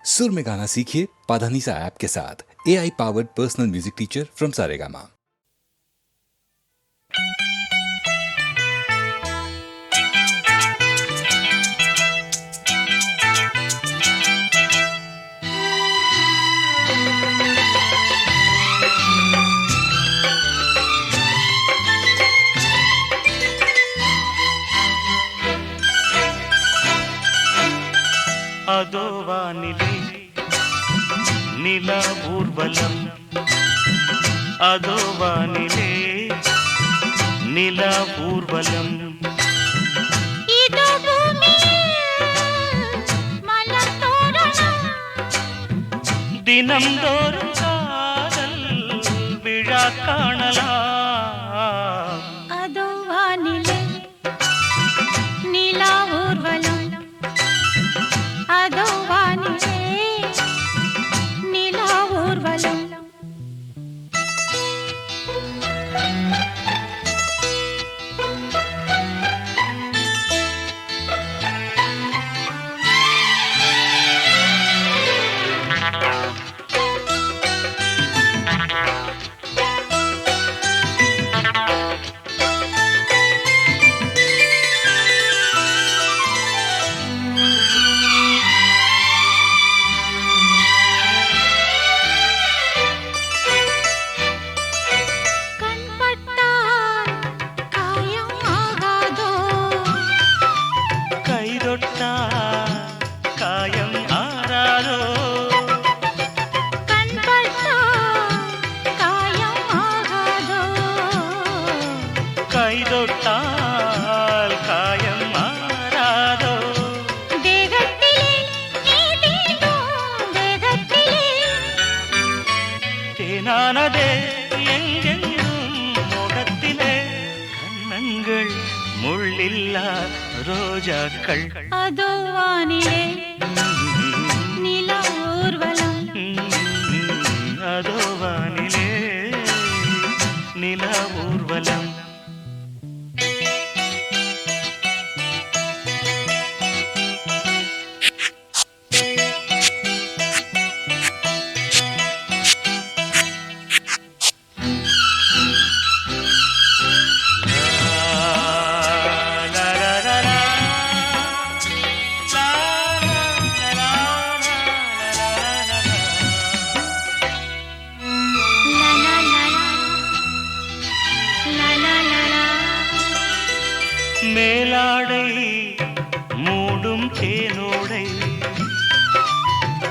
सुर में गाना सीखिए पाधानीसा ऐप के साथ। AI powered personal music teacher from Saregama. அதோ வானிலே நிலா ஊர்வலம், அதோ வானிலே நிலா ஊர்வலம். இதோ பூமியில் மலர் தோரணம், தினம்தோறும் காதல் விழா காணலாம். அதோ வானிலே நிலா ஊர்வலம், அதோ வானிலே நிலா ஊர்வலம். கண்பட்டால் காயம் ஆகாதோ, கைதொட்டா காயம் ஆறாதோ, கண்பட்டால் காயம் ஆகாதோ. கைதொட்டால் காயம் ஆறாதோ. தேகத்திலே நீ தீண்டும் தேகத்திலே, தேனானதே எங்கெங்கும் முகத்திலே, கண்ணங்கள் முள்ளில்லா ரோஜாக்கள். அதோ வானிலே நிலா ஊர்வலம், அதோ வானிலே நிலா ஊர்வலம். லா, லா, லா, லா. லா, லா, லா, லா, லா, லா, லா. லா லா லா லா, லா லா லா. மேலாடை மூடும் தேனோடை,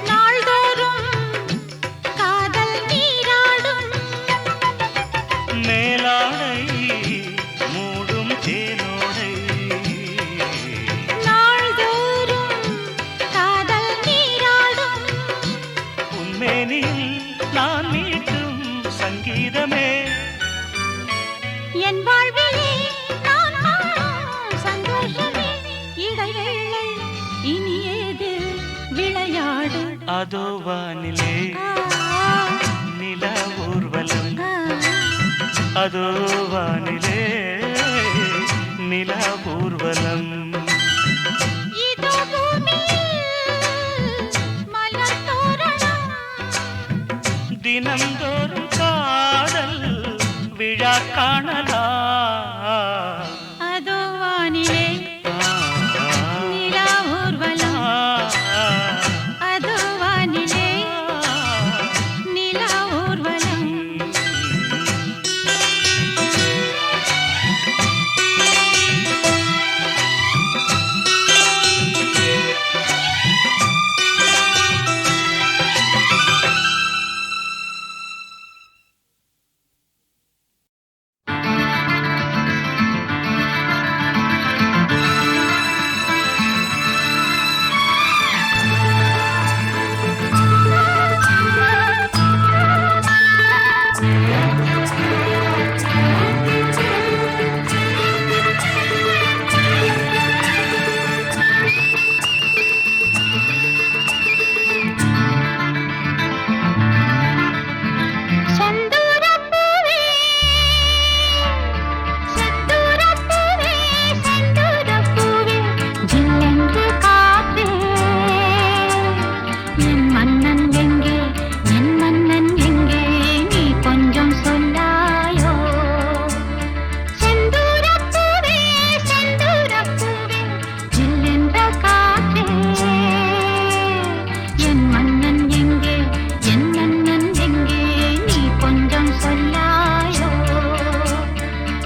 நாள்தோறும் காதல் நீராடும், மேலாடை மூடும் தேனோடை. நாள்தோறும் காதல் நீராடும். உன்மேனில் நான் மீட்டும் சங்கீதமே, என் வாழ்விலே நான் காணும் சந்தோஷமே. இடைவேளை இனியேது விளையாடு. அதோ வானிலே ஆ, நிலா ஊர்வலம், ஆ, அதோ வானிலே நிலா ஊர்வலம். இதோ பூமியில் மலர் தோரணம், தினம்தோறும் காதல் விழா காணலாம். அதோ வானிலே நிலா ஊர்வலம், அதோ வானிலே நிலா ஊர்வலம். என் மன்னன் எங்கே என் மன்னன் எங்கே நீ கொஞ்சம் சொல்லாயோ செந்தூரப்பூவே செந்தூரப்பூவே ஜில்லென்ற காற்றே என் மன்னன் எங்கே என் மன்னன் எங்கே நீ கொஞ்சம் சொல்லாயோ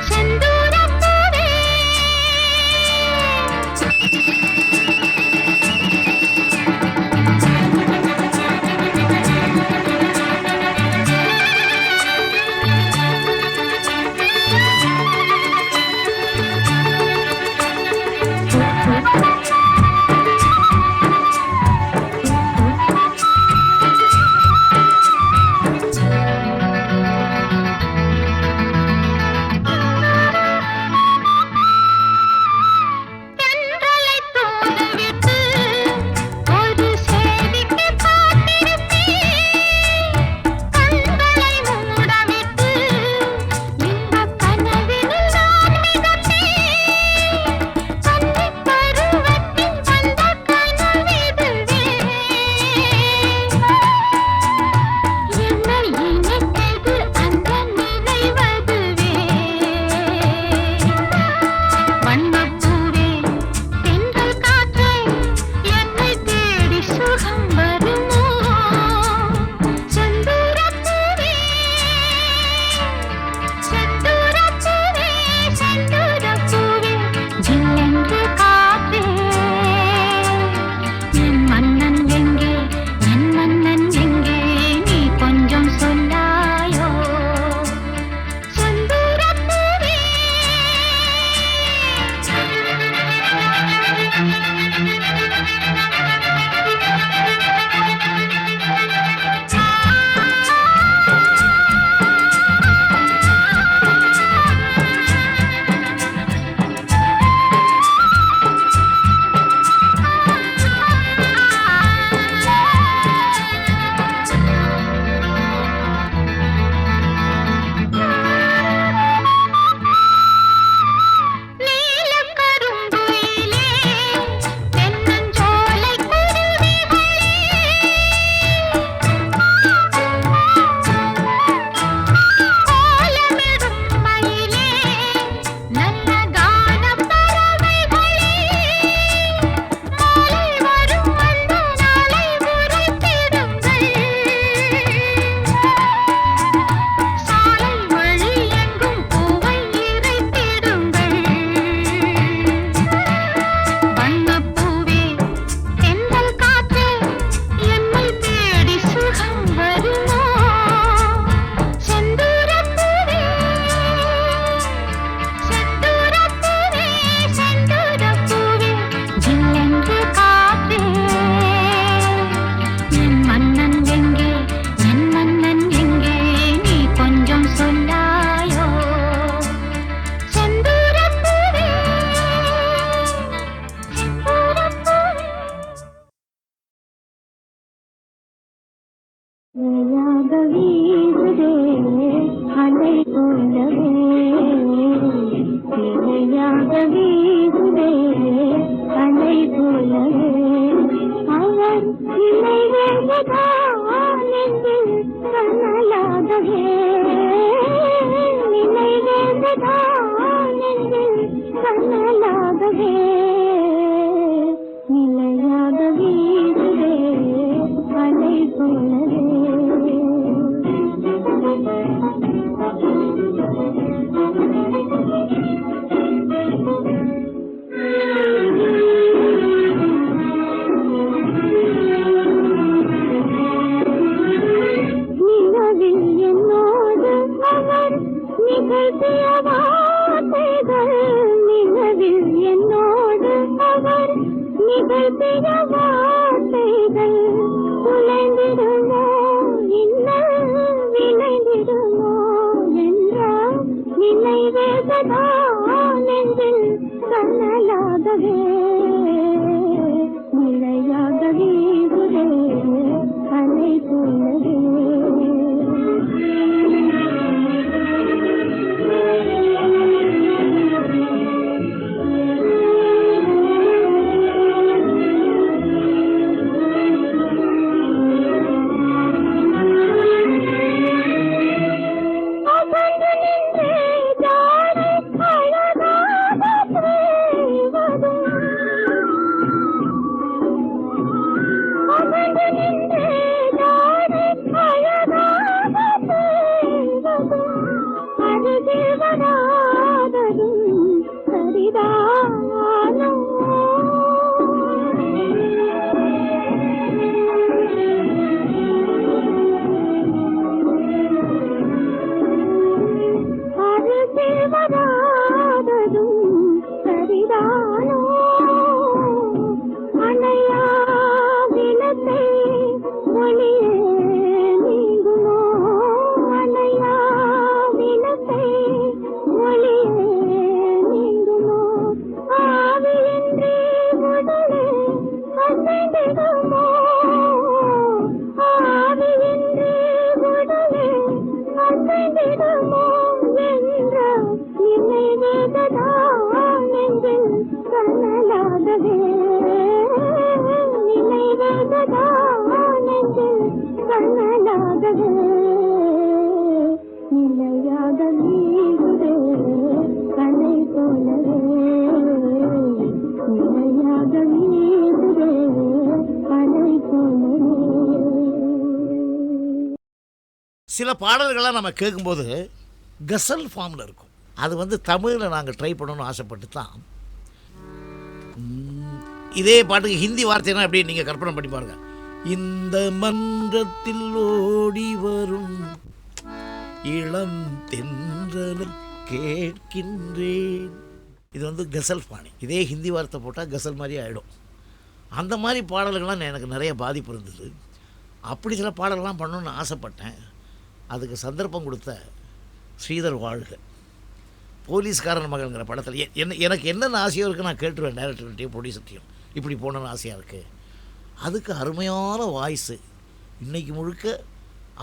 செந்தூரப்பூவே தென்றலை தூதுவிட்டு ஒரு சேதிக்கு காத்திருப்பேன் கண்களை மூடவிட்டு இன்பக் கனவினில் நான் மிதப்பேன் கன்னிப் பருவத்தில் வந்த கனவிதுவே என்னை இணைத்தது அந்த நினைவதுவே வண்ணப்பூவே தென்றல் காற்றே என்னை தேடி சுகம் வருமோ செந்தூரப்பூவே செந்தூரப்பூவே செந்தூரப்பூவே ஜில்லென்று காற்றே என் மன்னன் எங்கே என் மன்னன் எங்கே நீ கொஞ்சம் சொல்லாயோ செந்தூரப்பூவே நீலக்கருங்குயிலே தென்னஞ்சோலை குருவிகளே கோலமிடும் மயிலே நல்ல கானப் பறவைகளே மாலை வரும் அந்த நாளை உரைத்திடுங்கள் சாலை வழி எங்கும் பூவை இறைத்திடுங்கள் வண்ணப்பூவே தென்றல் காற்றே என்னை தேடி சுகம் வருமோ செந்தூரப்பூவே செந்தூரப்பூவே செந்தூரப்பூவே ஜில்லென்று காற்றே என் மன்னன் எங்கே என் மன்னன் எங்கே நீ கொஞ்சம் சொல்லாயோ செந்தூரப்பூவே செந்தூரப்பூவே நிலையாக வீசுதே அலை போலவே நிலையாக வீசுதே அலை போலவே அவர் நினைவேதான் நெஞ்சில் கனலாகவே நினைவேதான் நெஞ்சில் கனலாகவே நிலையாக வீசுதே அலை போலவே நிலவில் என்னோடு அவர் நிகழ்த்திய வார்த்தைகள் நிலவில் என்னோடு அவர் நிகழ்த்திய வார்த்தைகள் குலைந்திடுமோ இன்னும் விளைந்திடுமோ என்றால் நினைவேதா நெஞ்சில் கனலாகவே நிலையாக வீசுதே அலை போலவே போலவே நிலையாக நீடுதே கலை போலவே நிலையாக நீடுதே கலை போலவே. சில பாடல்கள்லாம் நம்ம கேட்கும்போது கசல் ஃபார்மில் இருக்கும். அது தமிழில் நாங்கள் ட்ரை பண்ணணும்னு ஆசைப்பட்டு தான் இதே பாட்டுக்கு ஹிந்தி வார்த்தைனா எப்படி நீங்கள் கற்பனை பண்ணி பாருங்கள். இந்த மன்றத்தில் ஓடி வரும் இளம் தென்றலை கேட்கின்றேன். இது கசல் பாணி. இதே ஹிந்தி வார்த்தை போட்டால் கசல் மாதிரி ஆகிடும். அந்த மாதிரி பாடல்கள்லாம் எனக்கு நிறைய பாதிப்பு இருந்தது. அப்படி சில பாடல்கள்லாம் பண்ணணுன்னு ஆசைப்பட்டேன். அதுக்கு சந்தர்ப்பம் கொடுத்த ஸ்ரீதர் வாழ்க, போலீஸ்காரன் மகள்ங்கிற படத்தில் எனக்கு என்னென்ன ஆசையோ இருக்குது நான் கேட்டுருவேன். டைரக்டர்கிட்டையும் ப்ரொடியூசர்கிட்டையும் இப்படி போகணுன்னு ஆசையாக இருக்குது. அதுக்கு அருமையான வாய்ஸு. இன்றைக்கி முழுக்க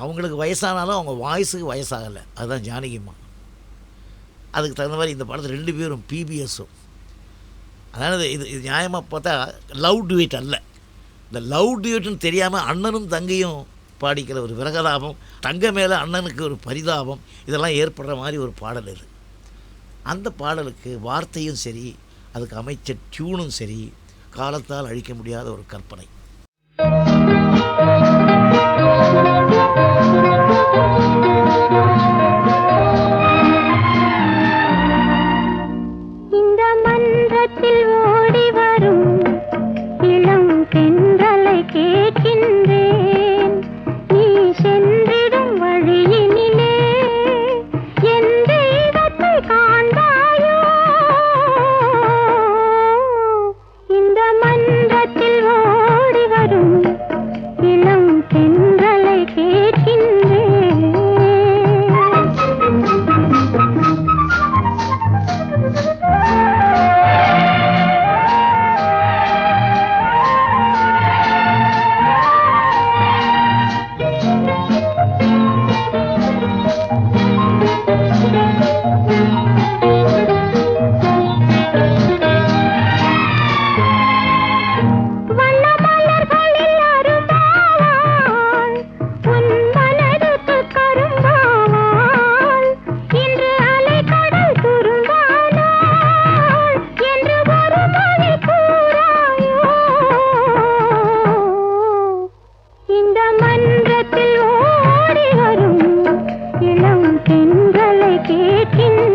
அவங்களுக்கு வயசானாலும் அவங்க வாய்ஸுக்கு வயசாகலை. அதுதான் ஜானகிம்மா. அதுக்கு தகுந்த மாதிரி இந்த படத்தில் 2 பேரும் பிபிஎஸும். அதாவது இது நியாயமாக பார்த்தா லவ் டுவேட் அல்ல. இந்த லவ் டுவேட்டுன்னு தெரியாமல் அண்ணனும் தங்கையும் பாடிக்கிற ஒரு விரகதாபம், தங்க மேலே அண்ணனுக்கு ஒரு பரிதாபம், இதெல்லாம் ஏற்படுற மாதிரி ஒரு பாடல் இது. அந்த பாடலுக்கு வார்த்தையும் சரி, அதுக்கு அமைச்ச டியூனும் சரி, காலத்தால் அழிக்க முடியாத ஒரு கற்பனை. இந்த மன்றத்தில் ஓடி வரும் இளம் தென்றலை கேட்கின்றேன். நீ சென்றிடும் வழியினிலே என் தெய்வத்தை காண்பாயோ. இந்த மன்றத்தில் ஓடி வரும் இளம் தென்றலை கேட்கின்றேன். வண்ணமலர்களில் அரும்பாவாள், உன் மனதுக்கு கரும்பாவாள். இன்று அலைக்கடல் துரும்பானாள் என்று ஒரு மொழி கூறாயோ. இந்த மன்றத்தில் ஓடி வரும் இளம் தென்றலை கேட்கின்றேன்.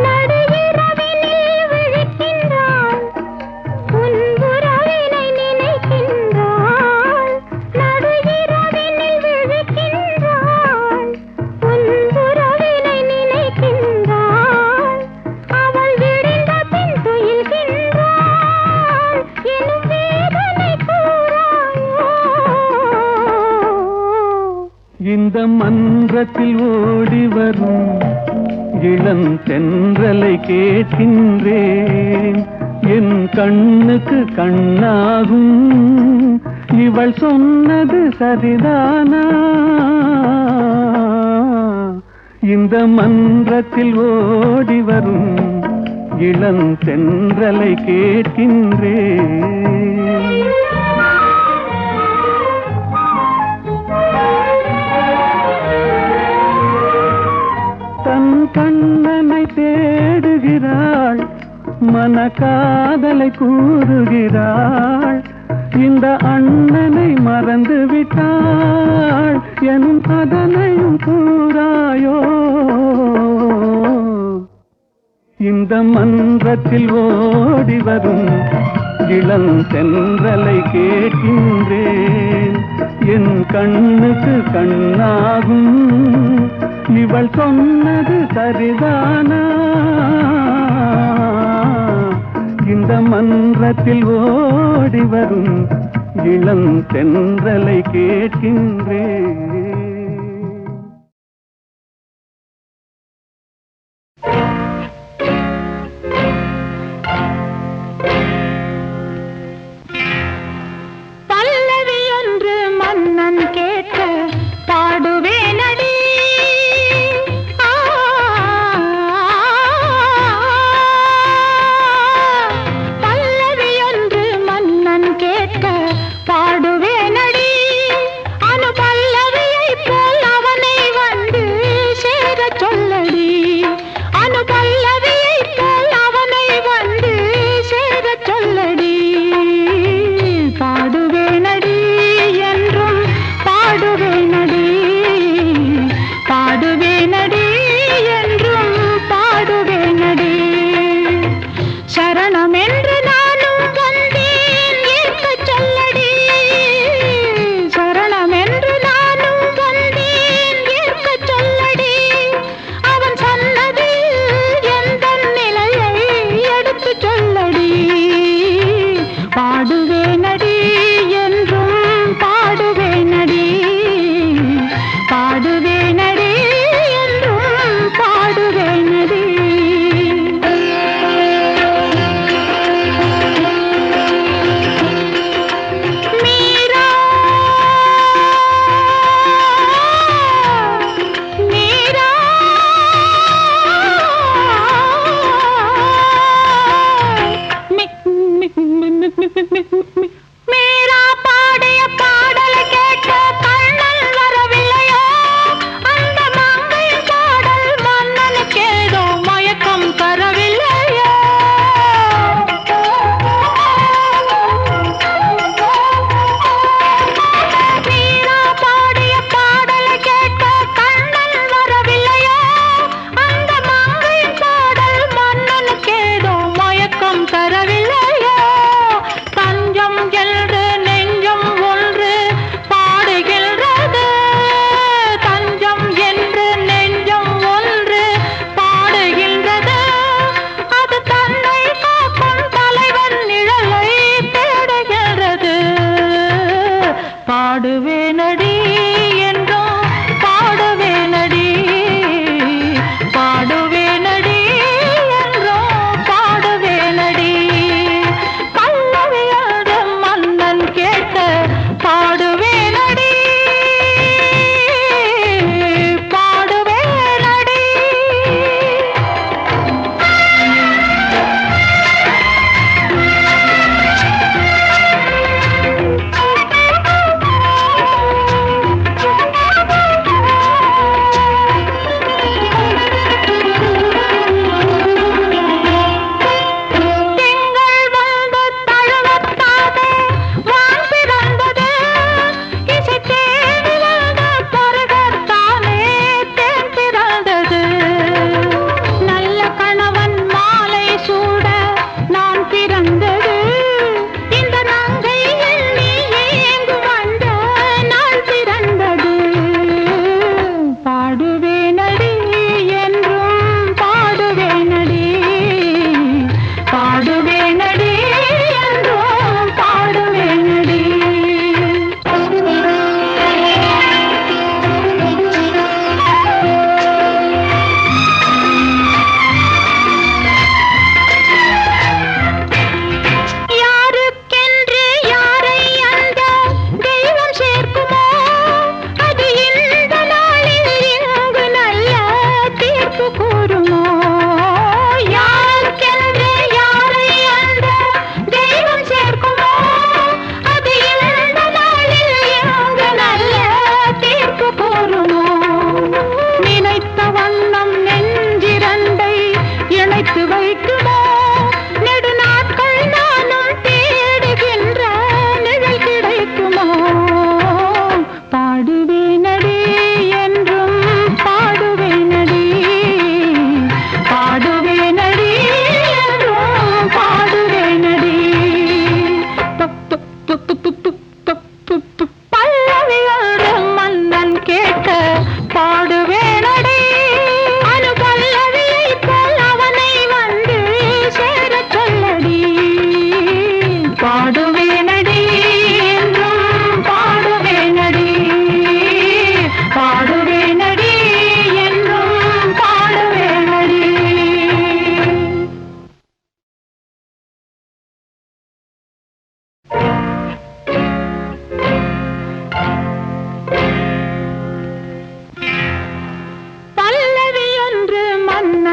நடுஇரவினில் விழிக்கின்றாள், உன் உறவினை நினைக்கின்றாள். நடுஇரவினில் விழிக்கின்றாள், உன் உறவினை நினைக்கின்றாள். அவள் விடிந்த பின் துயில்கின்றாள் எனும் வேதனை கூறாயோ. இந்த மன்றத்தில் ஓடி வரும் இளம் தென்றலை கேட்கின்றேன். என் கண்ணுக்கு கண்ணாகும் இவள் சொன்னது சரிதானா? இந்த மன்றத்தில் ஓடி வரும் இளம் தென்றலை கேட்கின்றேன். தன் கண்ணனை தேடுகிறாள், மனக்காதலை கூறுகிறாள். இந்த அண்ணனை மறந்து விட்டாள் எனும் அதனையும் கூறாயோ. இந்த மன்றத்தில் ஓடி வரும் இளம் தென்றலை கேட்கின்றேன். என் கண்ணுக்கு கண்ணாகும் இவள் சொன்னது சரிதானா? இந்த மன்றத்தில் ஓடி வரும் இளம் தென்றலை கேட்கின்றேன்.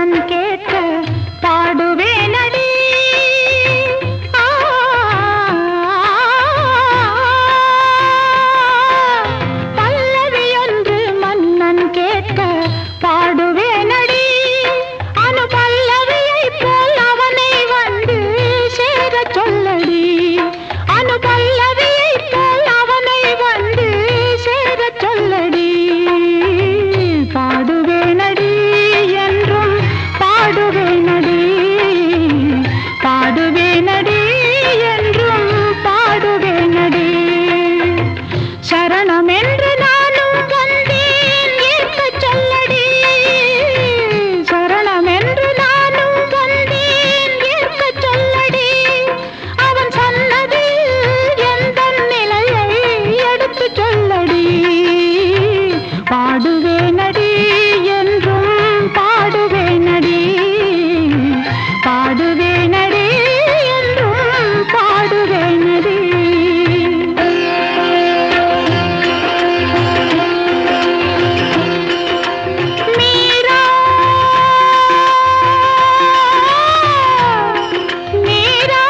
மன்னன் கேட்க பாடுவேனடி. பல்லவி ஒன்று மன்னன் கேட்க பாடுவேனடி. அனு பல்லவியை போல் அவனை வந்து சேரச் சொல்லடி. அனு பல்லவியை போல் அவனை வந்து சேரச் சொல்லடி. பாடுவேனடி என்றும் பாடுவேனடி. பாடுவேனடி என்றும் பாடுவேனடி. சரணம் என்று நானும் வந்தேன் ஏற்கச் சொல்லடி. சரணம் என்று நானும் வந்தேன் ஏற்கச் சொல்லடி. அவன் சொன்னதில் எந்தன் நிலையை எடுத்துச் சொல்லடி. பாடுவேனடி என்றும் பாடுவேனடி. பாடுவேனடி என்றும் பாடுவேனடி. மீரா மீரா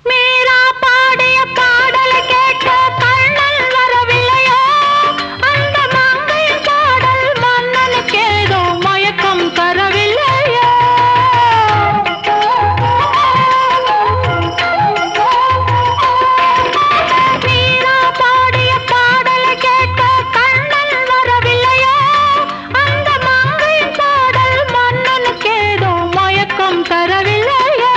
மீரா பாடிய பாடலை கேட்க கண்ணன் வரவில்லையோ. அந்த மங்கை பாடல் மன்னனுக்கேதோ மயக்கம் தரவில்லையோ. மீரா பாடிய பாடலை கேட்க கண்ணன் வரவில்லையோ. அந்த மங்கை பாடல் மன்னனுக்கேதோ மயக்கம் தரவில்லையோ.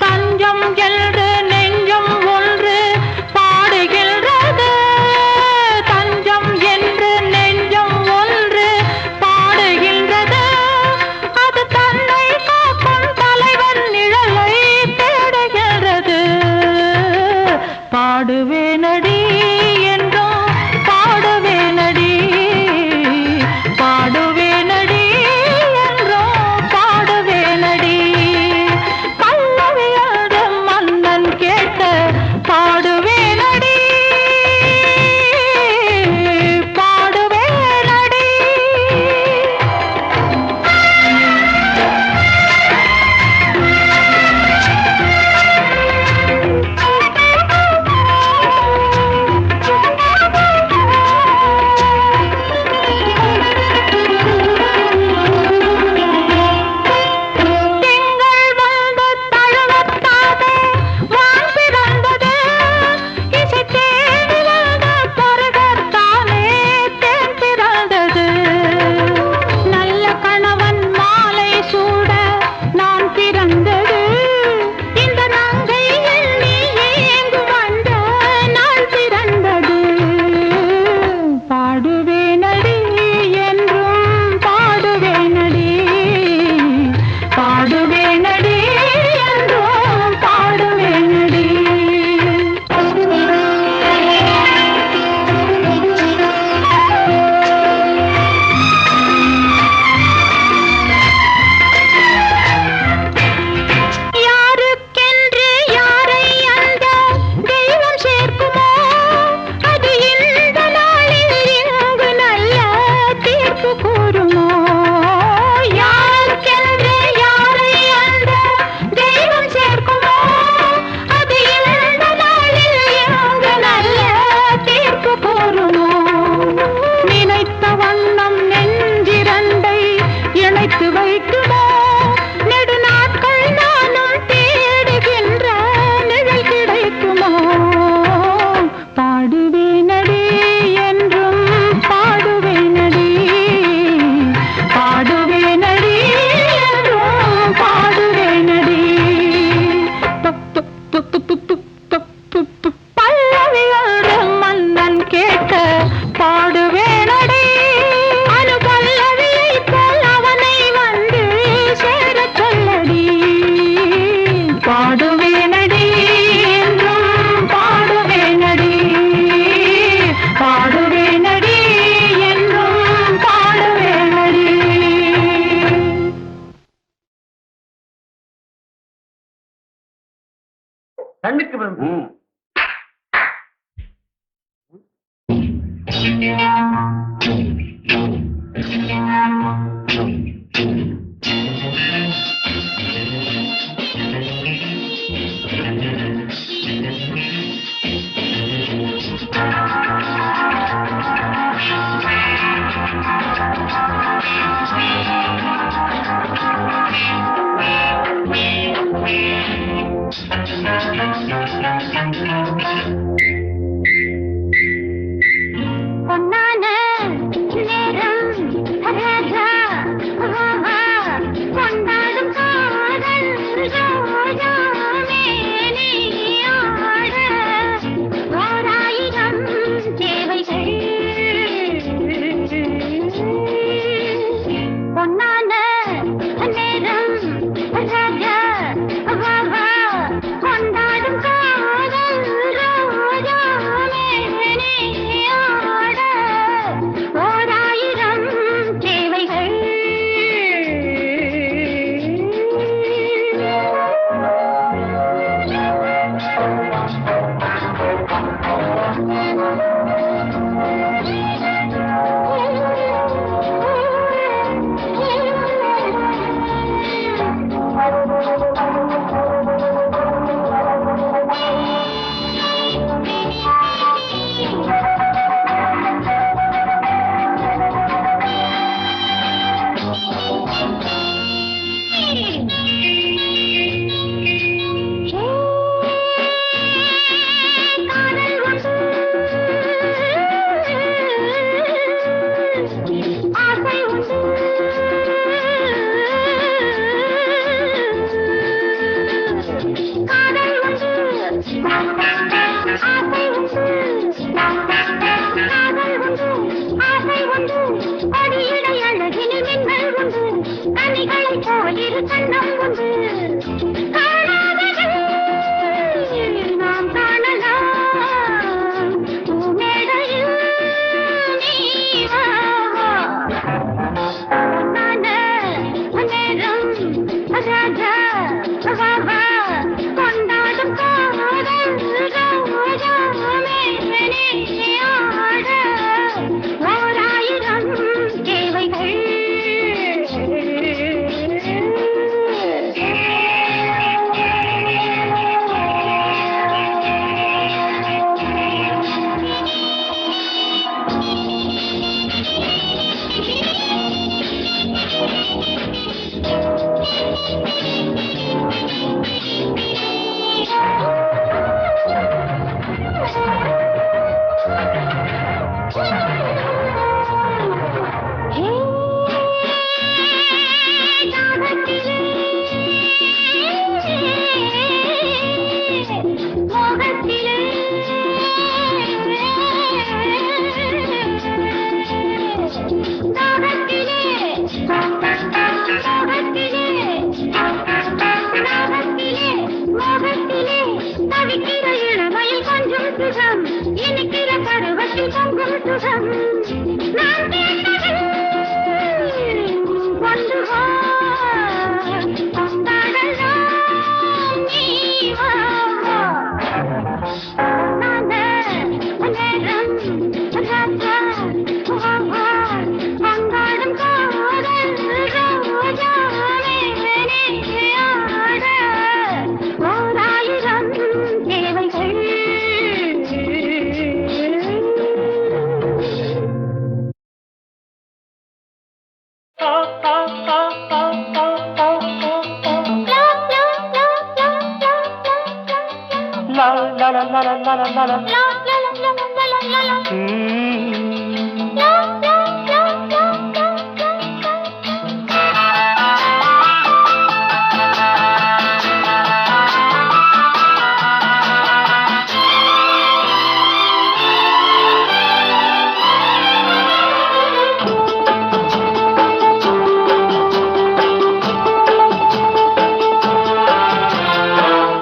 தஞ்சம் என்று நெஞ்சம் ஒன்று பாடுகின்றது. தஞ்சம் என்று நெஞ்சம் ஒன்று பாடுகின்றது. அது தன்னை காக்கும் தலைவன் நிழலை தேடுகின்றது. பாடுவேனடி என்றும் பாடுவேனடி. பாடுவேனடி என்றும் பாடுவேனடி. பல்லவியோடு மன்னன் கேட்க பாடுவேனடி. பாடுவேனடி.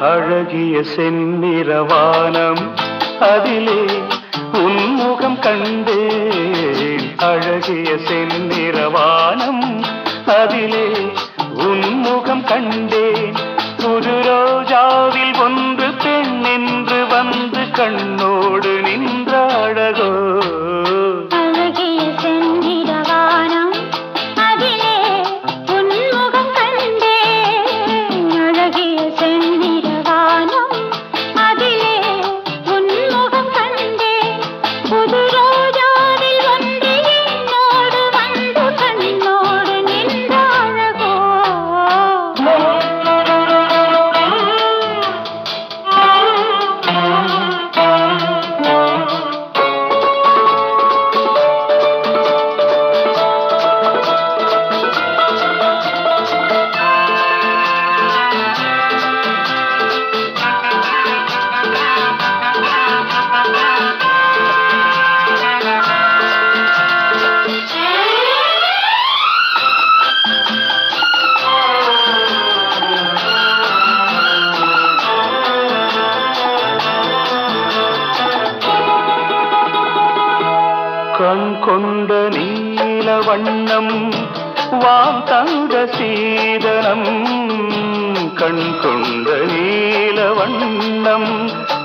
அழகிய செந்நிறவானம் அதிலே உன்முகம் கண்டேன். அழகிய செந்நிறவானம் அதிலே உன்முகம் கண்டேன். புது ரோஜாவில் ஒன்று பெண் என்று வந்து கண்ணோடு நின்ற அழகோ. கண் கொண்ட நீல வண்ணம் வாம் தந்த சீதனம். கண் கொண்ட நீல வண்ணம்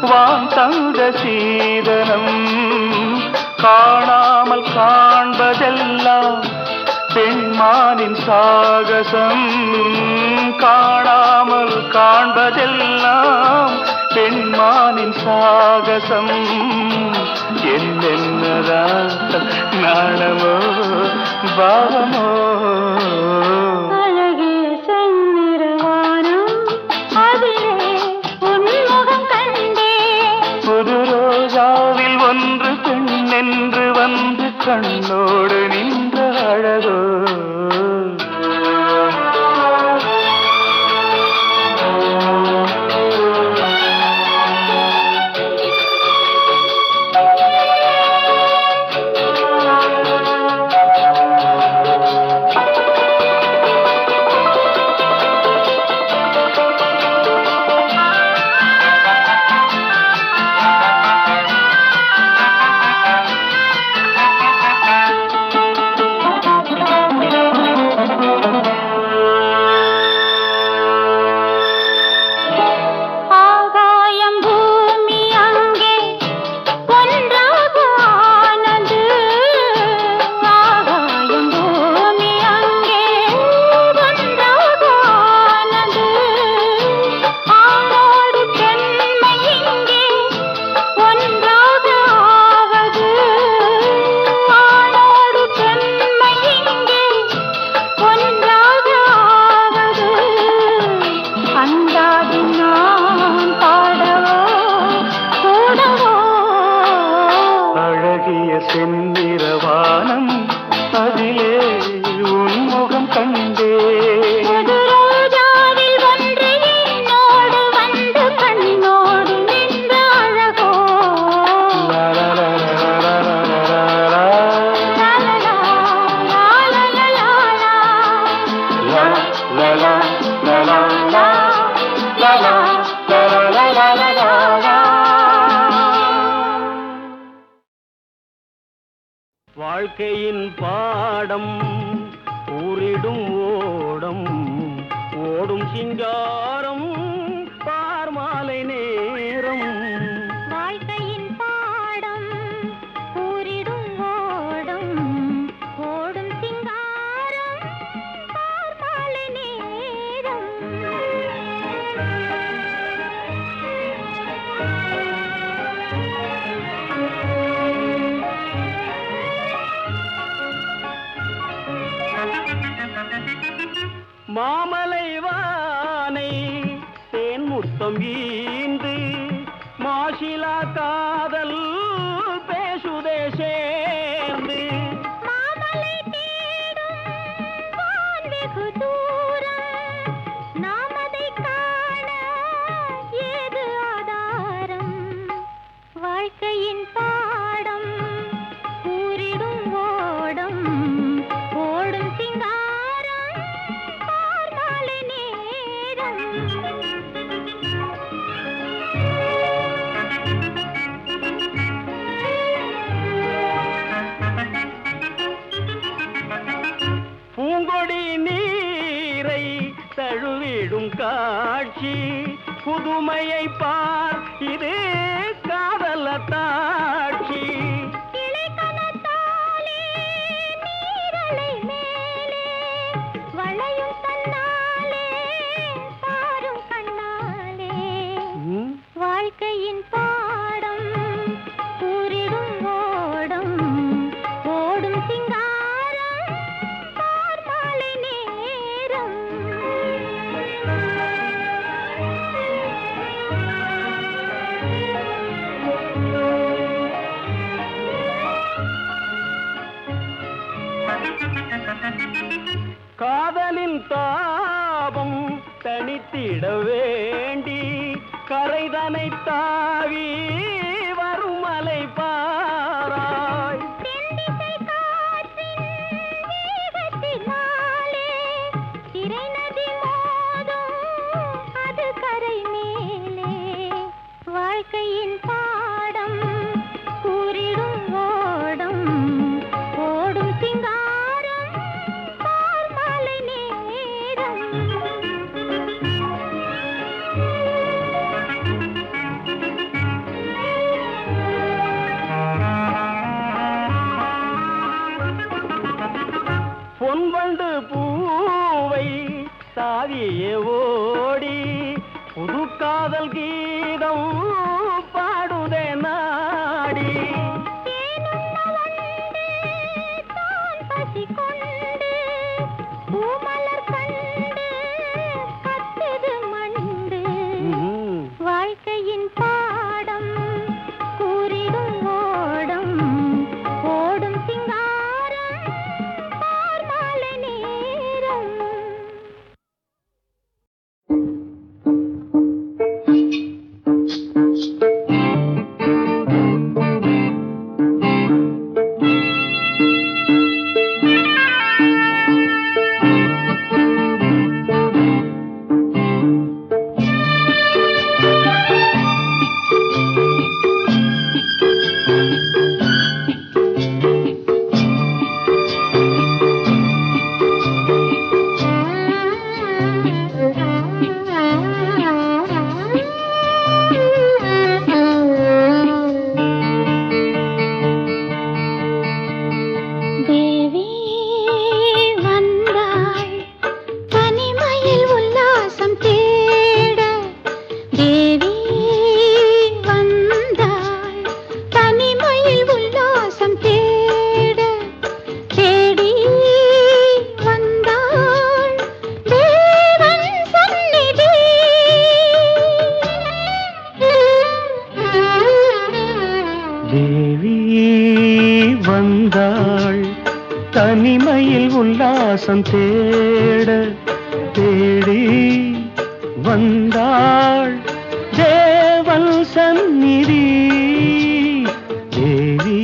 வான் தந்த சீதனம் காணாமல் காண்பதெல்லாம் பெண்மானின் சாகசம் காணாமல் காண்பதெல்லாம் பெண்மானின் சாகசம் என்னென்னதான் நாணமோ பாவமோ அழகிய செந்நிறவானம் அதிலே உன்முகம் கண்டேன் புது ரோஜாவில் ஒன்று பெண்ணென்று வந்து கண்ணோடு நின்ற அழகோ செந்நிறவானம் அதிலே உன்முகம் கண்டே ரோஜாவில் ஒன்று என்னோடு வந்து கண்ணோடு நின்ற அழகோ வாழ்க்கையின் பாடம் ஊரிடும் ஓடம் ஓடும் சிங்காரம் பார்மாலை நேரம் வாழ்க்கையின் பாடம் கூறிடும் ஓடம் ஓடும் சிங்காரம் பார்மாலை நேரம் மாமலை வானை தேன் முத்தம் ஈந்து மாசிலா காதல் பேசுதே சேர்ந்து மாமலை தேடும் வான் வெகு தூரம் நாம் அதைக் காண ஏது ஆதாரம் வாழ்க்கையின் பாடம் கூறிடும் ஓடம் ஓடும் சிங்காரம் பார்மாலை நேரம் பூங்கொடி நீரை தழுவிடும் காட்சி புதுமையை பார் இது காதலத்தாட்சி கிளைக்கணத்தாலே நீரலை மேலே வளையும் தன்னாலே பாரும் கண்ணாலே வாழ்க்கையின் பாடம் கூறிடும் ஓடம் ஓடும் சிங்காரம் பார்மாலை நேரம் காதலின் தாபம் தனித்திட வேண்டி கரைதனை தாவி வருமலை பாராய் தென்திசை காற்றின் வேகத்தினாலே திரை நதி மோதும் அது கரை மேலே வாழ்க்கையின் பாடம் கூறிடும் ஓடம் ஓடும் சிங்காரம் பார்மாலை நேரம் பாதியே ஓடி புது காதல் கீதம் பாடுதே நாடி. பசி கொண்டு பூமலர் கண்டு கத்துது மண்டு வாழ்க்கையின் பாடம் கூறிடும் ஓடம் ஓடும் சிங்காரம் பார்மாலை நேரம். தேவி வந்தாள் தனிமையில் உல்லாசம் தேட. தேவி வந்தாள் தனிமையில் உல்லாசம் தேட. தேடி வந்தாள் தேவன் சந்நிதி. தேவி வந்தாள் தனிமையில் உல்லாசம் தேட. தேடி வந்தாள் தேவன் சந்நிதி. தேவி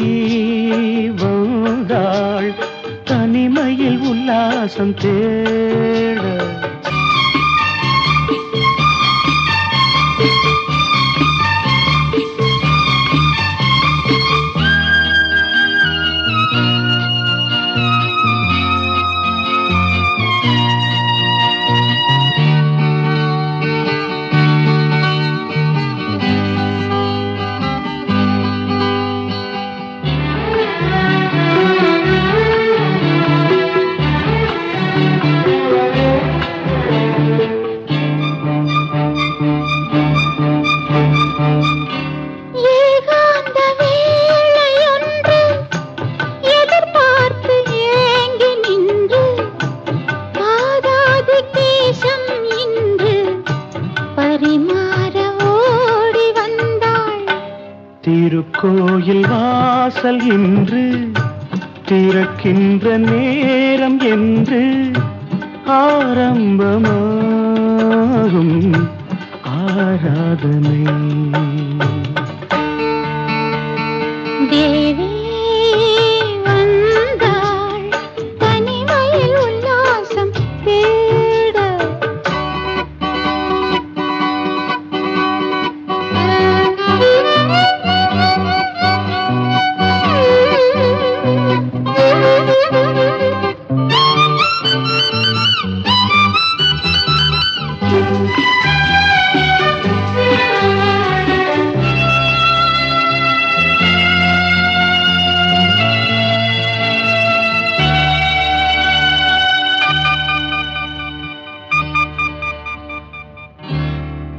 வந்தாள் தனிமையில் உல்லாசம் தேட. ஏகாந்த வேளையொன்று எதிர்பார்த்து ஏங்கி நின்று பாதாதி தேசம் இன்று பரிமாற ஓடி வந்தாள். திருக்கோயில் வாசல் இன்று திறக்கின்ற நேரம் என்று ஆரம்பமாகும் ஆராதனை. தேவி வந்தாள் தனிமையில் உல்லாசம் தேட.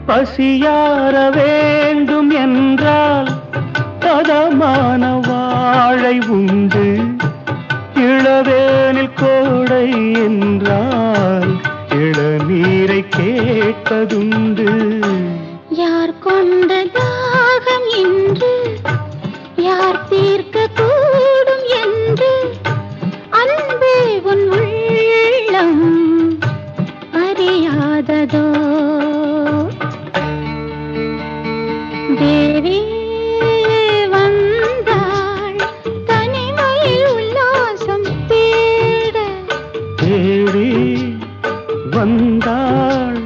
பசியார வேண்டும் என்றால் பதமான வாழை உண்டு. இளவேனில் கோடை என்றால் இளநீரை கேட்பதுண்டு. யார் கொண்ட தாகம் இன்று யார் தீர்க்க கூடும் என்று அன்பே உன் உள்ளம் அறியாததோ. தேவி வந்தாள் தனிமையில் உல்லாசம் தேட. தேடி வந்தாள்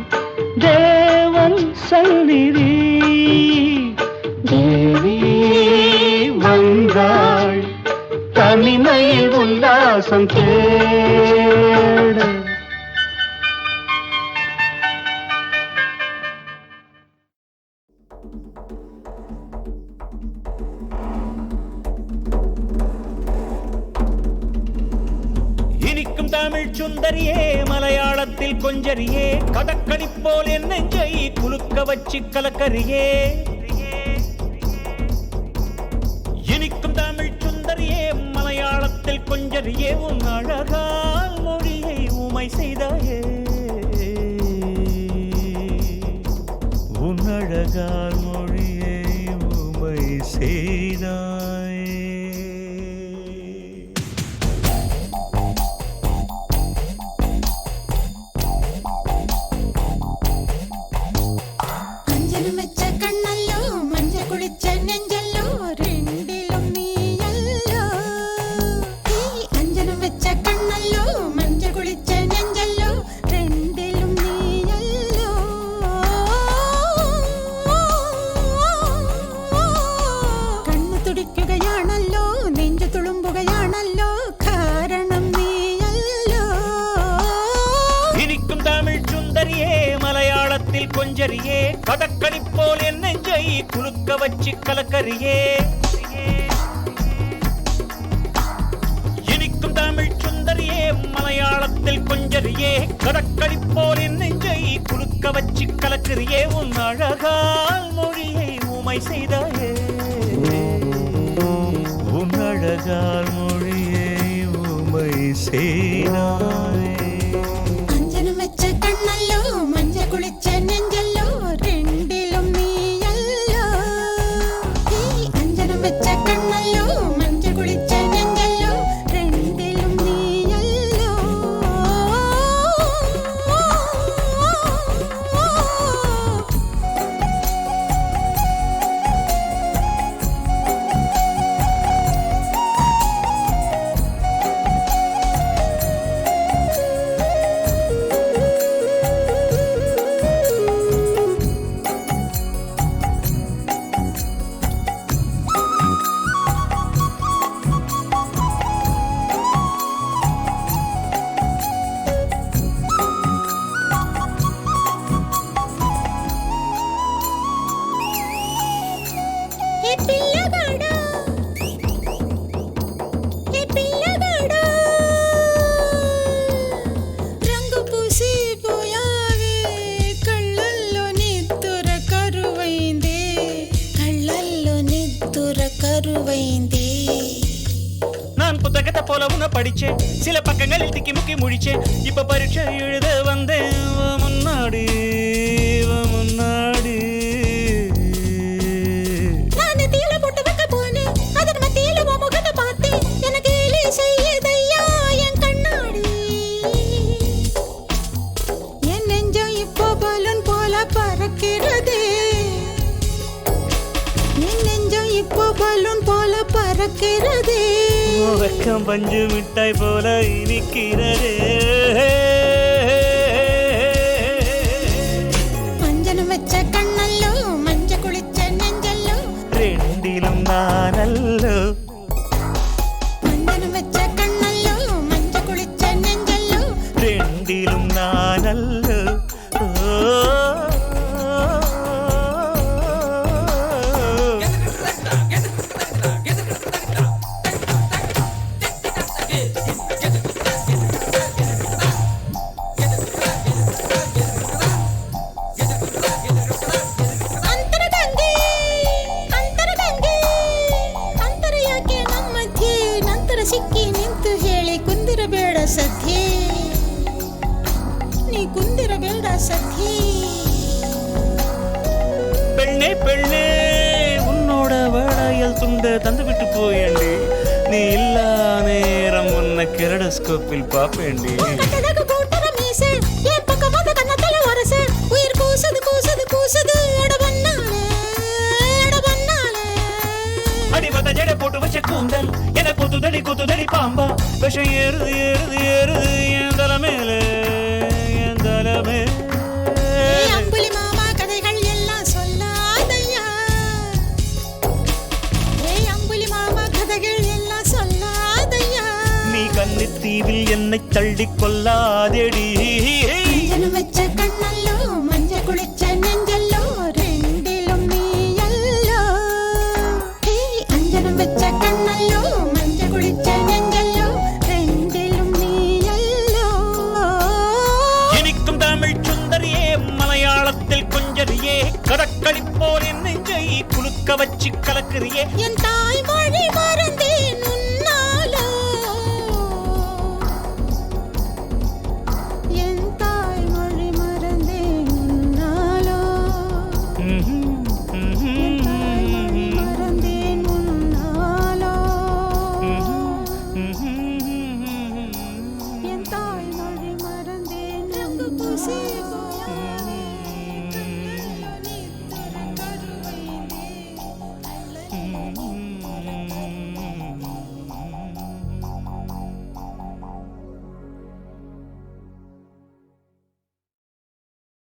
தேவன் சந்நிதி. தேவி வந்தாள் தனிமையில் உல்லாசம் தேட. இனிக்கும் தமிழ் சுந்தரியே மலையாளத்தில் கொஞ்சரியே கடற்கடி போல் என் நெஞ்சை குலுக்க வச்சு கலக்கரியே இனிக்கும் தமிழ் சுந்தரியே மலையாளத்தில் கொஞ்சரியே உன் அழகால் மொழியை உமை செய்தாயே உன் அழகால் மொழியை உமை செய்தாயே அஞ்சனம் வச்ச கண்ணல்லோ மஞ்ச குளிச்ச நெஞ்சல்லோ ரெண்டிலும் நீயல்லோ அஞ்சனம் வச்ச கண்ணல்லோ மஞ்ச குளிச்ச நெஞ்சல்லோ ரெண்டிலும் நீயல்லோ கண்ணு തുടിക്കുകയാണല്ലോ നെഞ്ചു തുളുമ്പുകയാണല്ലോ കാരണം നീയല്ലോ இனிக்கும் தமிழ் சுந்தரியே மலையாளத்தில் கொஞ்சரியே கடற்கடி போல் என் நெஞ்சை குலுக்க வச்சு கலக்கரியே இனிக்கும் தமிழ் சுந்தரியே மலையாளத்தில் கொஞ்சரியே கடற்கடி போல் என் நெஞ்சை குலுக்க வச்சு கலக்கரியே உன் அழகால் மொழியை உமை செய்தாயே உன் அழகால் மொழியை உமை செய்தாயே അഞ്ജനം വെച്ച കണ്ണല്ലോ മഞ്ഞ കുളിച്ച നെഞ്ചല്ലോ രണ്ടിലും നീയല്ലോ അഞ്ജനം വെച്ച കണ്ണല്ലോ മഞ്ഞ കുളിച്ച നെഞ്ചല്ലോ രണ്ടിലും നീയല്ലോ ఏ పిల్లగాడా ఏ పిల్లగాడా రంగు పూసి పోయావే కళ్ళల్లో నిద్దుర కరువైందే కళ్ళల్లో నిద్దుర కరువైందే நான் புத்தகத்தை போல உன்னை படிச்சேன் சில பக்கங்களில் திக்கி முக்கி முடிச்சேன் இப்ப பரீட்சை எழுத வந்தேன் உன் முன்னாடி உன் முன்னாடி நான் தீல போட்டு வைக்க போனேன் அதன் மத்தியில உன் முகத்தை பார்த்தேன் எனக்கு கேலி செய்யுதையா என் கண்ணாடி என் நெஞ்சம் இப்போ பலூன் போல பறக்கிறதே என் நெஞ்சம் இப்போ பலூன் போல பறக்கிறதே வெக்கம் பஞ்சு மிட்டாய் போல இனிக்கிறதே அஞ்சனம் வச்ச கண்ணல்லோ மஞ்ச குளிச்ச நெஞ்சல்லோ ரெண்டிலும் நானல்லோ அஞ்சனம் வச்ச கண்ணல்லோ மஞ்ச குளிச்ச நெஞ்சல்லோ ரெண்டிலும் நானல்லோ ಅಂತರಗಂಗೆ ಅಂತರಗಂಗೆ ಅಂತರಯಾಕೆ ನಮ್ಮ ಮಧ್ಯೆ ನಂತರ ಸಿಕ್ಕಿ ನಿಂತು ಹೇಳಿ ಕುಂದಿರಬೇಡ ಸದ್ಯೆ ನೀ ಕುಂದಿರಬೇಡ ಸದ್ಯೆ பெண்ணே பெண்ணே உன்னோட வளையல் துண்ட தந்து விட்டு போயேண்டி நீ இல்லா நேரம் உன்னை கிரடஸ்கோப்பில் பாப்பேண்டி கட்டடகு கூட்டர மீசை என் பக்கம் வந்து கண்ணத்துல வரச உயிர் கூசுது கூசுது கூசுது எட பண்ணாலே அடிவத ஜடை போட்டு வச்ச கூந்தல் என குத்துதடி பாம்பா விஷம் ஏறுது ஏறுது ஏறுது என் தலைமையில என் தலைமே அம்புலி மாமா கதைகள் எல்லாம் சொல்லாதையா அம்புலி மாமா கதைகள் எல்லாம் சொல்லாதையா நீ கன்னித்தீவில் என்னை தள்ளி கொல்லாதேடி அஞ்சனம் வச்ச கண்ணல்லோ மஞ்ச குளிச்ச நெஞ்சல்லோ ரெண்டிலும் நீயல்லோ அஞ்சனம் வச்ச கண்ணல்லோ மஞ்ச குளிச்ச நெஞ்சல்லோ ரெண்டிலும் நீயல்லோ மறக்கிறியே என் தாய்மொழி மறந்தேன் உன்னாலோ என் தாய்மொழி மறந்தேன் உன்னாலோ என் தாய்மொழி மறந்தேன் உன்னாலோ என் தாய்மொழி மறந்தேன் ரங்கு பூசி போயானே கருவைந்தே